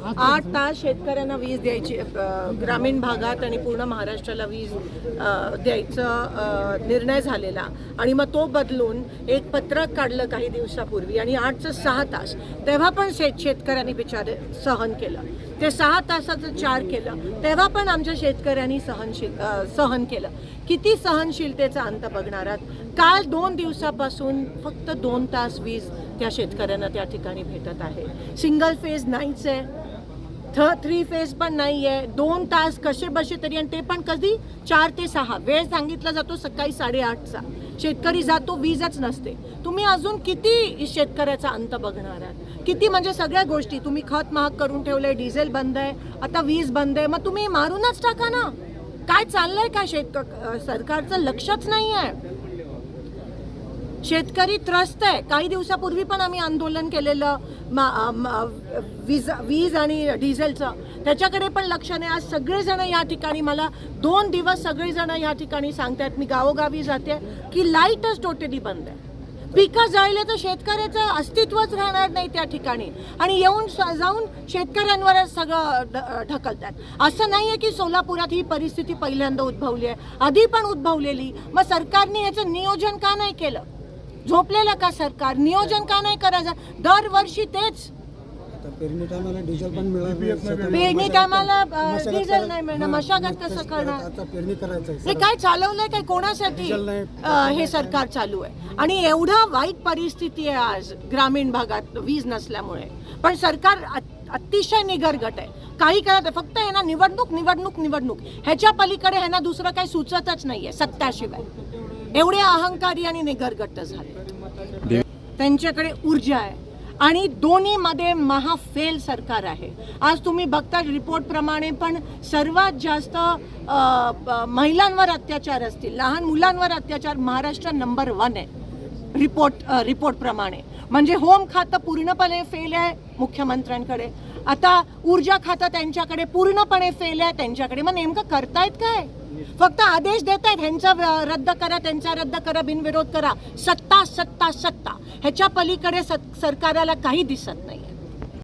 8 तास शेतकऱ्यांना वीज द्यायची, ग्रामीण भागात आणि पूर्ण महाराष्ट्राला वीज द्यायचा निर्णय झालेला आणि मग तो बदलून एक पत्रक काढलं काही दिवसापूर्वी आणि 8 ते 6 तास, तेव्हा पण शेतकऱ्यांनी बिचारे सहन केलं. ते 6 तासाचं 4 केलं तेव्हा पण आमच्या शेतकऱ्यांनी सहन केलं. किती सहनशीलतेचा अंत बघणार आहात? काल 2 दिवसापासून फक्त 2 तास वीज त्या शेतकऱ्यांना त्या ठिकाणी भेटत आहे. सिंगल फेज नाहीच आहे, 3 फेज पण नाही आहे. 2 तास कसे बसे तरी, आणि ते पण कधी 4 ते 6 वेळ सांगितला जातो सकाळी 8:30चा. शेतकरी जातो, वीजच नसते. तुम्ही अजून किती शेतकऱ्याचा अंत बघणार आहात? किती म्हणजे सगळ्या गोष्टी तुम्ही खत महाग करून ठेवले, डिझेल बंद आहे, आता वीज बंद आहे, मग तुम्ही मारूनच टाका ना. काय चाललंय काय? सरकारचं लक्षच नाही आहे. शेतकरी त्रस्त आहे. काही दिवसापूर्वी पण आम्ही आंदोलन केलेलं वीज आणि डिझेलचं, त्याच्याकडे पण लक्ष नाही. आज सगळेजण या ठिकाणी, मला 2 दिवस सगळेजण या ठिकाणी सांगतात, मी गावोगावी जाते की लाईटच टोटली बंद आहे. पिकं जळले तर शेतकऱ्याचं अस्तित्वच राहणार नाही त्या ठिकाणी, आणि येऊन जाऊन शेतकऱ्यांवरच सगळं ढकलतात. असं नाही आहे की सोलापुरात ही परिस्थिती पहिल्यांदा उद्भवली आहे, आधी पण उद्भवलेली. मग सरकारने याचं नियोजन का नाही केलं? झोपलेलं का सरकार? नियोजन का नाही करायचं? दरवर्षी तेच. पेरणी टायमाला डिझेल पण मिळणार, पेरणी टायमाला डिझेल नाही मिळणार, मशागत कसं करणार? पेरणी करायचं हे काय चालवलंय काय? कोणासाठी हे सरकार चालू आहे? आणि एवढा वाईट परिस्थिती आहे आज ग्रामीण भागात वीज नसल्यामुळे, पण सरकार अतिशय निगरगट आहे. काही करत आहे फक्त, ह्यांना निवडणूक निवडणूक निवडणूक, ह्याच्या पलीकडे ह्यांना दुसरं काही सुचतच नाहीये सत्ताशिवाय. एवढे अहंकारी आणि निगरगट झाले. त्यांच्याकडे ऊर्जा आहे आणि दोन्हीमध्ये महाफेल सरकार आहे. आज तुम्ही बघता रिपोर्ट प्रमाणे पण सर्वात जास्त महिलांवर अत्याचार असतील, लहान मुलांवर अत्याचार महाराष्ट्र नंबर 1 आहे रिपोर्ट प्रमाणे. म्हणजे होम खातं पूर्णपणे फेल आहे मुख्यमंत्र्यांकडे, आता ऊर्जा खातं त्यांच्याकडे पूर्णपणे फेल आहे त्यांच्याकडे. मग नेमकं करतायत काय? फक्त आदेश देत आहेत, ह्यांचा रद्द करा, त्यांचा रद्द करा, बिनविरोध करा. सत्ता सत्ता सत्ता, ह्याच्या पलीकडे सरकारला काही दिसत नाही.